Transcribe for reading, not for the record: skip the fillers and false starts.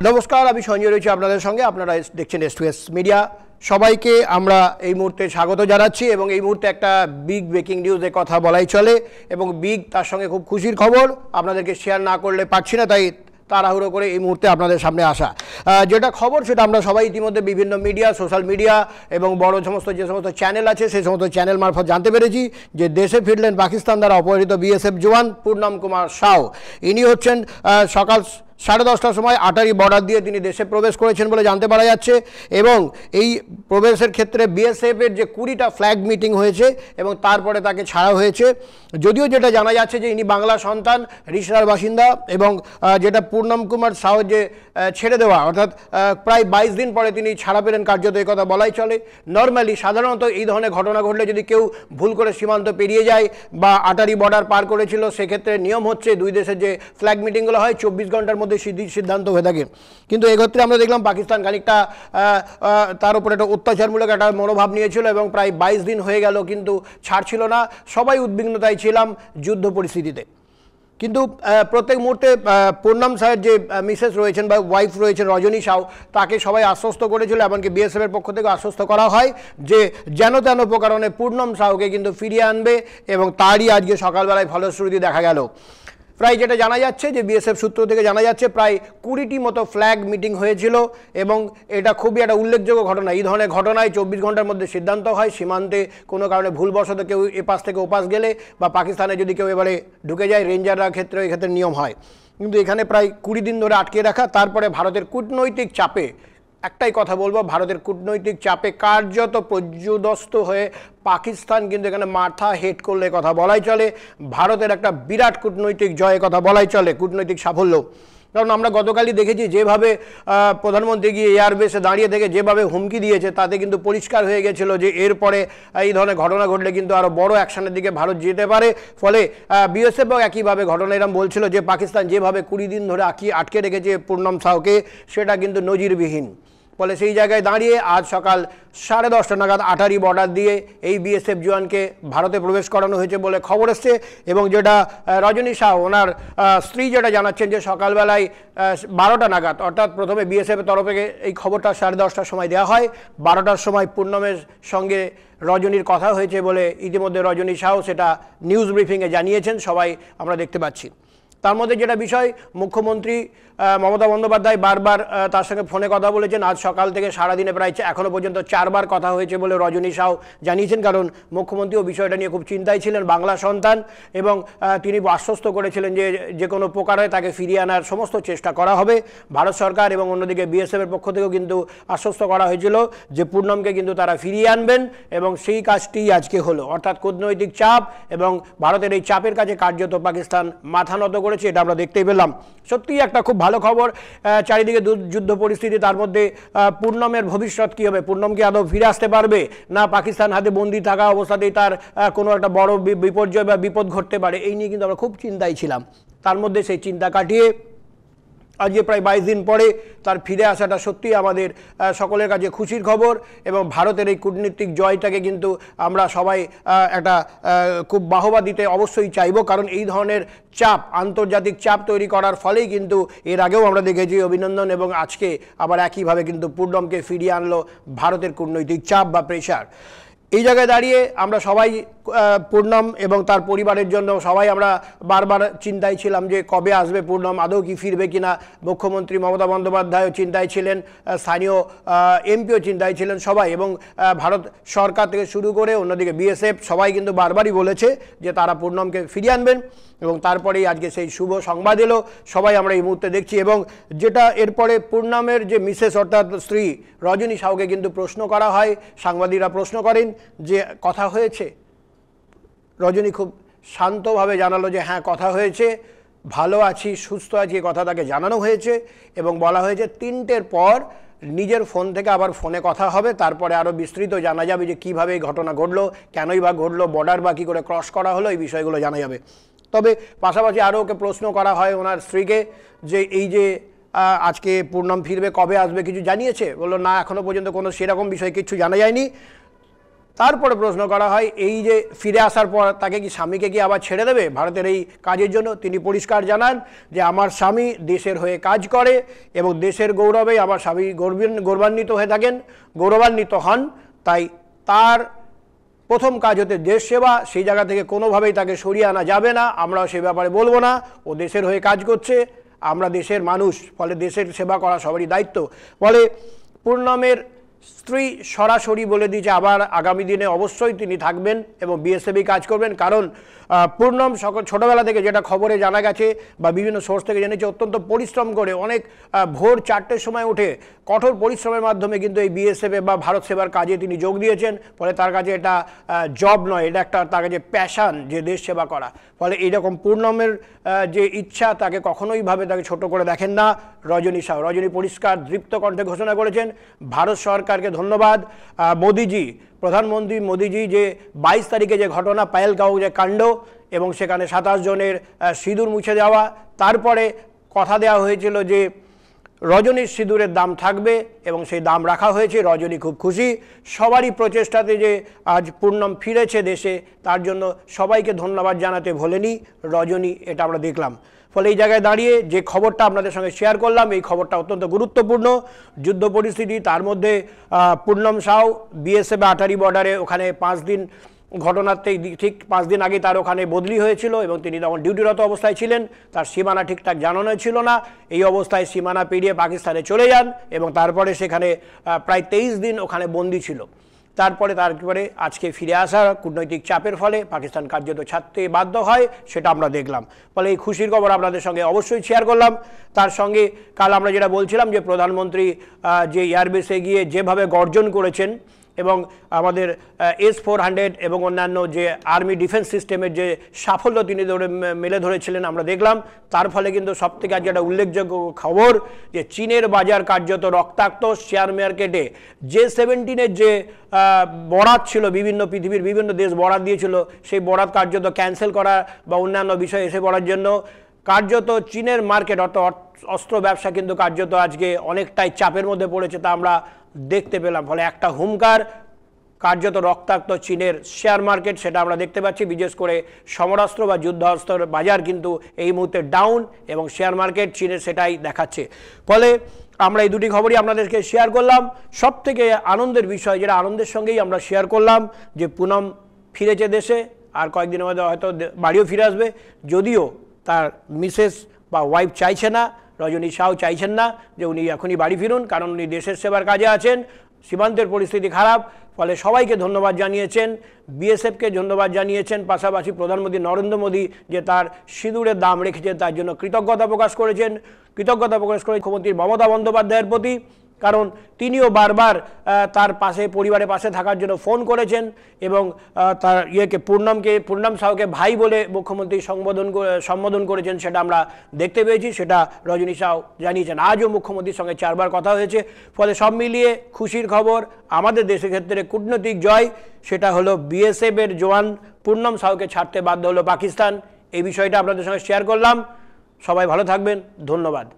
নমস্কার, আমি সঞ্জয় রয়েছি আপনাদের সঙ্গে। আপনারা দেখছেন S2S মিডিয়া। সবাইকে আমরা এই মুহূর্তে স্বাগত জানাচ্ছি এবং এই মুহূর্তে একটা বিগ ব্রেকিং নিউজের কথা বলাই চলে এবং বিগ তার সঙ্গে খুব খুশির খবর আপনাদেরকে শেয়ার না করলে পারছি না, তাই তাড়াহুড়ো করে এই মুহূর্তে আপনাদের সামনে আসা। যেটা খবর সেটা আমরা সবাই ইতিমধ্যে বিভিন্ন মিডিয়া, সোশ্যাল মিডিয়া এবং বড় যে সমস্ত চ্যানেল আছে সেই সমস্ত চ্যানেল মারফত জানতে পেরেছি যে দেশে ফিরলেন পাকিস্তান দ্বারা অপহৃত বিএসএফ জওয়ান পূর্ণম কুমার সাউ। ইনি হচ্ছেন সকাল 10:30টার সময় আটারি বর্ডার দিয়ে তিনি দেশে প্রবেশ করেছেন বলে জানতে পারা যাচ্ছে এবং এই প্রবেশের ক্ষেত্রে বিএসএফের যে 20টা ফ্ল্যাগ মিটিং হয়েছে এবং তারপরে তাকে ছাড়া হয়েছে। যদিও যেটা জানা যাচ্ছে যে ইনি বাংলা সন্তান, রিষড়ার বাসিন্দা এবং যেটা পূর্ণম কুমার সাউ যে ছেড়ে দেওয়া অর্থাৎ প্রায় 22 দিন পরে তিনি ছাড়া পেলেন কার্যত, এই কথা বলাই চলে। নর্মালি সাধারণত এই ধরনের ঘটনা ঘটলে যদি কেউ ভুল করে সীমান্ত পেরিয়ে যায় বা আটারি বর্ডার পার করেছিল, সেক্ষেত্রে নিয়ম হচ্ছে দুই দেশের যে ফ্ল্যাগ মিটিংগুলো হয় 24 ঘন্টার মধ্যে সিদ্ধান্ত হয়ে থাকে। কিন্তু এক্ষেত্রে আমরা দেখলাম পাকিস্তান খানিকটা তার উপরে একটা অত্যাচারমূলক একটা মনোভাব নিয়েছিল এবং প্রায় 22 দিন হয়ে গেল কিন্তু ছাড়ছিল না। সবাই উদ্বিগ্নতায় ছিলাম যুদ্ধ পরিস্থিতিতে। কিন্তু প্রত্যেক মুহূর্তে পূর্ণম সাহের যে মিসেস রয়েছেন বা ওয়াইফ রয়েছেন রজনী সাউ, তাকে সবাই আশ্বস্ত করেছিল, এমনকি বিএসএফের পক্ষ থেকে আশ্বস্ত করা হয় যে যেন তেন প্রকারণে পূর্ণম সাউকে কিন্তু ফিরিয়ে আনবে এবং তারই আজকে সকালবেলায় ফলশ্রুতি দেখা গেল। প্রায় যেটা জানা যাচ্ছে যে বিএসএফ সূত্র থেকে জানা যাচ্ছে প্রায় 20টি মতো ফ্ল্যাগ মিটিং হয়েছিল এবং এটা খুবই একটা উল্লেখযোগ্য ঘটনা। এই ধরনের ঘটনায় 24 ঘন্টার মধ্যে সিদ্ধান্ত হয়। সীমান্তে কোনো কারণে ভুলবশত কেউ এপাশ থেকে ওপাশ গেলে বা পাকিস্তানে যদি কেউ এবারে ঢুকে যায়, রেঞ্জাররা ক্ষেত্রে এক্ষেত্রে নিয়ম হয়। কিন্তু এখানে প্রায় 20 দিন ধরে আটকে রাখা, তারপরে ভারতের কূটনৈতিক চাপে, একটাই কথা বলবো, ভারতের কূটনৈতিক চাপে কার্যত পর্যুদস্ত হয়ে পাকিস্তান কিন্তু এখানে মাথা হেট করলে কথা বলাই চলে। ভারতের একটা বিরাট কূটনৈতিক জয়ের কথা বলাই চলে, কূটনৈতিক সাফল্য। কারণ আমরা গতকালই দেখেছি যেভাবে প্রধানমন্ত্রী গিয়ে এয়ারবেসে দাঁড়িয়ে থেকে যেভাবে হুমকি দিয়েছে, তাতে কিন্তু পরিষ্কার হয়ে গেছিলো যে এরপরে এই ধরনের ঘটনা ঘটলে কিন্তু আরও বড় অ্যাকশনের দিকে ভারত যেতে পারে। ফলে বিএসএফও একইভাবে ঘটনা এরম বলছিল যে পাকিস্তান যেভাবে 20 দিন ধরে আটকে রেখেছে পূর্ণম সাউকে, সেটা কিন্তু নজিরবিহীন। ফলে সেই জায়গায় দাঁড়িয়ে আজ সকাল 10:30 নাগাদ আটারি বর্ডার দিয়ে এই বিএসএফ জওয়ানকে ভারতে প্রবেশ করানো হয়েছে বলে খবর এসছে। এবং যেটা রজনী সাউ ওনার স্ত্রী যেটা জানাচ্ছেন যে সকালবেলায় 12টা নাগাদ, অর্থাৎ প্রথমে বিএসএফের তরফ থেকে এই খবরটা 10:30টার সময় দেওয়া হয়, 12টার সময় পূর্ণমের সঙ্গে রজনীর কথা হয়েছে বলে ইতিমধ্যে রজনী সাউ সেটা নিউজ ব্রিফিংয়ে জানিয়েছেন, সবাই আমরা দেখতে পাচ্ছি। তার মধ্যে যেটা বিষয়, মুখ্যমন্ত্রী মমতা বন্দ্যোপাধ্যায় বারবার তার সঙ্গে ফোনে কথা বলেছেন। আজ সকাল থেকে সারাদিনে প্রায় এখনও পর্যন্ত 4বার কথা হয়েছে বলে রজনী সাউ জানিয়েছেন। কারণ মুখ্যমন্ত্রীও বিষয়টা নিয়ে খুব চিন্তায় ছিলেন, বাংলা সন্তান, এবং তিনি আশ্বস্ত করেছিলেন যে যে কোনো প্রকারে তাকে ফিরিয়ে আনার সমস্ত চেষ্টা করা হবে। ভারত সরকার এবং অন্যদিকে বিএসএফের পক্ষ থেকেও কিন্তু আশ্বস্ত করা হয়েছিল যে পূর্ণমকে কিন্তু তারা ফিরিয়ে আনবেন এবং সেই কাজটি আজকে হলো। অর্থাৎ কূটনৈতিক চাপ এবং ভারতের এই চাপের কাছে কার্যত পাকিস্তান মাথা নত করেছে, এটা আমরা দেখতেই পেলাম। সত্যিই একটা খুব ভালো খবর। চারিদিকে যুদ্ধ পরিস্থিতি, তার মধ্যে পূর্ণমের ভবিষ্যৎ কী হবে? পূর্ণম কি আদৌ ফিরে আসতে পারবে, না পাকিস্তান হাতে বন্দি থাকা অবস্থাতেই তার কোনো একটা বড় বিপর্যয় বা বিপদ ঘটতে পারে? এই নিয়ে কিন্তু আমরা খুব চিন্তায় ছিলাম। তার মধ্যে সেই চিন্তা কাটিয়ে আজকে প্রায় 22 দিন পরে তার ফিরে আসাটা সত্যিই আমাদের সকলের কাছে খুশির খবর। এবং ভারতের এই কূটনীতিক জয়টাকে কিন্তু আমরা সবাই একটা খুব বাহবা দিতে অবশ্যই চাইব, কারণ এই ধরনের চাপ, আন্তর্জাতিক চাপ তৈরি করার ফলেই কিন্তু এর আগেও আমরা দেখেছি অভিনন্দন এবং আজকে আবার একইভাবে কিন্তু পূর্ণমকে ফিরিয়ে আনলো ভারতের কূটনৈতিক চাপ বা প্রেশার। এই জায়গায় দাঁড়িয়ে আমরা সবাই পূর্ণম এবং তার পরিবারের জন্য সবাই আমরা বারবার চিন্তায় ছিলাম যে কবে আসবে পূর্ণম, আদৌ কি ফিরবে কিনা। মুখ্যমন্ত্রী মমতা বন্দ্যোপাধ্যায়ও চিন্তায় ছিলেন, স্থানীয় এমপিও চিন্তায় ছিলেন, সবাই, এবং ভারত সরকার থেকে শুরু করে অন্যদিকে বিএসএফ সবাই কিন্তু বারবারই বলেছে যে তারা পূর্ণমকে ফিরিয়ে আনবেন। এবং তারপরেই আজকে সেই শুভ সংবাদ এলো, সবাই আমরা এই মুহূর্তে দেখছি। এবং যেটা এরপরে পূর্ণমের যে মিসেস অর্থাৎ স্ত্রী রজনী সাউকে কিন্তু প্রশ্ন করা হয়, সাংবাদিকরা প্রশ্ন করেন যে কথা হয়েছে। রজনী খুব শান্তভাবে জানালো যে হ্যাঁ কথা হয়েছে, ভালো আছি, সুস্থ আছি, কথা তাকে জানানো হয়েছে। এবং বলা হয়েছে 3টের পর নিজের ফোন থেকে আবার ফোনে কথা হবে, তারপরে আরও বিস্তৃত জানা যাবে যে কীভাবে এই ঘটনা ঘটলো, কেনই বা ঘটলো, বর্ডার বা কী করে ক্রস করা হলো, এই বিষয়গুলো জানা যাবে। তবে পাশাপাশি আরও ওকে প্রশ্ন করা হয় ওনার স্ত্রীকে যে এই যে আজকে পূর্ণম ফিরবে, কবে আসবে, কিছু জানিয়েছে? বললো না, এখনও পর্যন্ত কোনো সেরকম বিষয় কিছু জানা যায়নি। তারপরে প্রশ্ন করা হয় এই যে ফিরে আসার পর তাকে কি স্বামীকে কি আবার ছেড়ে দেবে ভারতের এই কাজের জন্য? তিনি পরিষ্কার জানান যে আমার স্বামী দেশের হয়ে কাজ করে এবং দেশের গৌরবে আমার স্বামী গৌরবান্বিত হয়ে থাকেন, গৌরবান্বিত হন, তাই তার প্রথম কাজ হতে দেশ সেবা, সেই জায়গা থেকে কোনোভাবেই তাকে সরিয়ে আনা যাবে না। আমরাও সে ব্যাপারে বলবো না, ও দেশের হয়ে কাজ করছে, আমরা দেশের মানুষ, ফলে দেশের সেবা করা সবারই দায়িত্ব। ফলে পূর্ণমের স্ত্রী সরাসরি বলে দিয়েছে আবার আগামী দিনে অবশ্যই তিনি থাকবেন এবং বিএসএফই কাজ করবেন, কারণ পূর্ণম ছোটোবেলা থেকে যেটা খবরে জানা গেছে বা বিভিন্ন সোর্স থেকে জেনেছে অত্যন্ত পরিশ্রম করে অনেক ভোর 4টের সময় উঠে কঠোর পরিশ্রমের মাধ্যমে কিন্তু এই বিএসএফে বা ভারত সেবার কাজে তিনি যোগ দিয়েছেন। ফলে তার কাছে এটা জব নয়, এটা একটা তার কাছে প্যাশান যে দেশ সেবা করা। ফলে এইরকম পূর্ণমের যে ইচ্ছা তাকে কখনোই ভাবে তাকে ছোট করে দেখেন না রজনী সাউ। রজনী পরিষ্কার দৃপ্ত কণ্ঠে ঘোষণা করেছেন ভারত সরকারকে ধন্যবাদ। মোদিজি, প্রধানমন্ত্রী মোদিজি যে 22 তারিখে যে ঘটনা পায়েলগাঁও যে কাণ্ড এবং সেখানে 27 জনের সিঁদুর মুছে যাওয়া, তারপরে কথা দেওয়া হয়েছিল যে রজনীর সিঁদুরের দাম থাকবে এবং সেই দাম রাখা হয়েছে। রজনী খুব খুশি, সবারই প্রচেষ্টাতে যে আজ পূর্ণম ফিরেছে দেশে, তার জন্য সবাইকে ধন্যবাদ জানাতে ভোলেনি রজনী, এটা আমরা দেখলাম। ফলে এই জায়গায় দাঁড়িয়ে যে খবরটা আপনাদের সঙ্গে শেয়ার করলাম, এই খবরটা অত্যন্ত গুরুত্বপূর্ণ। যুদ্ধ পরিস্থিতি, তার মধ্যে পূর্ণম সাউ বিএসএফ আটারি বর্ডারে ওখানে 5 দিন ঘটনাতেই ঠিক 5 দিন আগে তার ওখানে বদলি হয়েছিল এবং তিনি তখন ডিউটিরত অবস্থায় ছিলেন, তার সীমানা ঠিকঠাক জানানো ছিল না। এই অবস্থায় সীমানা পেরিয়ে পাকিস্তানে চলে যান এবং তারপরে সেখানে প্রায় 23 দিন ওখানে বন্দী ছিল। তারপরে আজকে ফিরে আসা কূটনৈতিক চাপের ফলে পাকিস্তান কার্যত ছাড়তে বাধ্য হয়, সেটা আমরা দেখলাম। ফলে এই খুশির খবর আপনাদের সঙ্গে অবশ্যই শেয়ার করলাম। তার সঙ্গে কাল আমরা যেটা বলছিলাম যে প্রধানমন্ত্রী যে এয়ারবেসে গিয়ে যেভাবে গর্জন করেছেন এবং আমাদের S-400 এবং অন্যান্য যে আর্মি ডিফেন্স সিস্টেমের যে সাফল্য তিনি মেলে ধরেছিলেন আমরা দেখলাম। তার ফলে কিন্তু সবথেকে আজ একটা উল্লেখযোগ্য খবর যে চীনের বাজার কার্যত রক্তাক্ত। শেয়ার মার্কেটে J-17 যে বরাত ছিল, পৃথিবীর বিভিন্ন দেশ বরাত দিয়েছিল, সেই বরাত কার্যত ক্যান্সেল করা বা অন্যান্য বিষয় এসে পড়ার জন্য কার্যত চীনের মার্কেট অর্থাৎ অস্ত্র ব্যবসা কিন্তু কার্যত আজকে অনেকটাই চাপের মধ্যে পড়েছে, তা আমরা দেখতে পেলাম। ফলে একটা হুমকার, কার্যত রক্তাক্ত চীনের শেয়ার মার্কেট, সেটা আমরা দেখতে পাচ্ছি। বিশেষ করে সমরাস্ত্র বা যুদ্ধাস্ত্রের বাজার কিন্তু এই মুহূর্তে ডাউন এবং শেয়ার মার্কেট চীনের সেটাই দেখাচ্ছে। ফলে আমরা এই দুটি খবরই আপনাদেরকে শেয়ার করলাম। সবথেকে আনন্দের বিষয়, যেটা আনন্দের সঙ্গেই আমরা শেয়ার করলাম, যে পুনম ফিরেছে দেশে, আর কয়েকদিনের মধ্যে হয়তো বাড়িও ফিরে আসবে। যদিও তার মিসেস বা ওয়াইফ চাইছে না, রজনী সাউ চাইছেন না যে উনি এখনই বাড়ি ফিরুন, কারণ উনি দেশের সেবার কাজে আছেন। সীমান্তের পরিস্থিতি খারাপ, ফলে সবাইকে ধন্যবাদ জানিয়েছেন, বিএসএফকে ধন্যবাদ জানিয়েছেন, পাশাপাশি প্রধানমন্ত্রী নরেন্দ্র মোদী যে তার সিঁদুরের দাম রেখেছেন তার জন্য কৃতজ্ঞতা প্রকাশ করেছেন মুখ্যমন্ত্রী মমতা বন্দ্যোপাধ্যায়ের প্রতি, কারণ তিনিও বারবার তার পাশে, পরিবারের পাশে থাকার জন্য ফোন করেছেন এবং তার পূর্ণম সাউকে ভাই বলে মুখ্যমন্ত্রী সম্বোধন করেছেন, সেটা আমরা দেখতে পেয়েছি, সেটা রজনী সাউ জানিয়েছেন। আজও মুখ্যমন্ত্রীর সঙ্গে 4 বার কথা হয়েছে। ফলে সব মিলিয়ে খুশির খবর, আমাদের দেশের ক্ষেত্রে কূটনৈতিক জয়, সেটা হলো বিএসএফের জওয়ান পূর্ণম সাউকে ছাড়তে বাধ্য হলো পাকিস্তান। এই বিষয়টা আপনাদের সঙ্গে শেয়ার করলাম। সবাই ভালো থাকবেন, ধন্যবাদ।